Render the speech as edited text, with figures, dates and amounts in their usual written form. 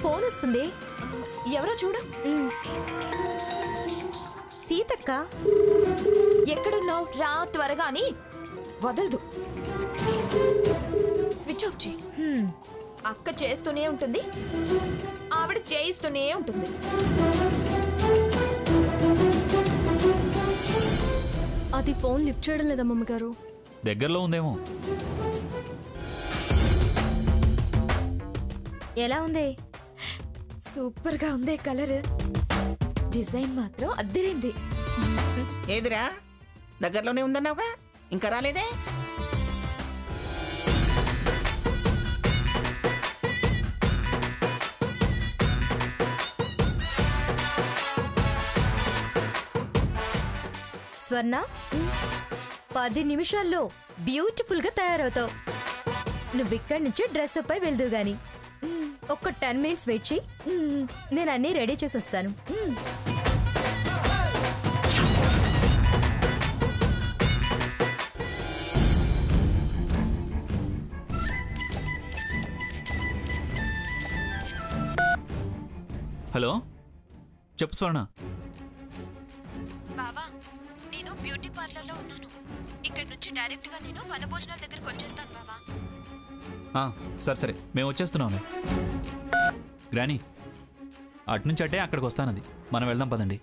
Phone వస్తుంది. ఎవరో చూడు. సీతక్క, ఎక్కడున్నావు? రా త్వరగా అని వదలదు. స్విచ్ ఆఫ్ చేయి. అక్క చేస్తూనే ఉంటుంది, ఆవిడ చేయిస్తూనే ఉంటుంది. అది ఫోన్ లిఫ్ట్ చేయడం లేదా మమ్మగారు? దగ్గరలో ఉందేమో. ఎలా ఉంది? సూపర్ గా ఉంది. కలర్ డిజైన్ మాత్రం అద్దరింది. ఏదిరా, దగ్గరలోనే ఉందన్నావుగా, ఇంకా రాలేదే? స్వర్ణ, 10 నిమిషాల్లో బ్యూటిఫుల్ గా తయారవుతావు. నువ్వు ఇక్కడి నుంచి డ్రెస్ అప్ అయి వెళ్దు గాని ఒక 10 మినిట్స్ వెయిట్ చేయి. నేను అన్నీ రెడీ చేసేస్తాను. హలో, చెప్పు స్వర్ణ. బావా, నేను బ్యూటీ పార్లర్ లో ఉన్నాను. ఇక్కడి నుంచి డైరెక్ట్ గా నేను వనభోజనాల దగ్గరికి వచ్చేస్తాను బావా. సరే సరే, మేము వచ్చేస్తున్నాంలే. గ్రానీ, అటు నుంచి అట్టే అక్కడికి వస్తానది. మనం వెళ్దాం పదండి.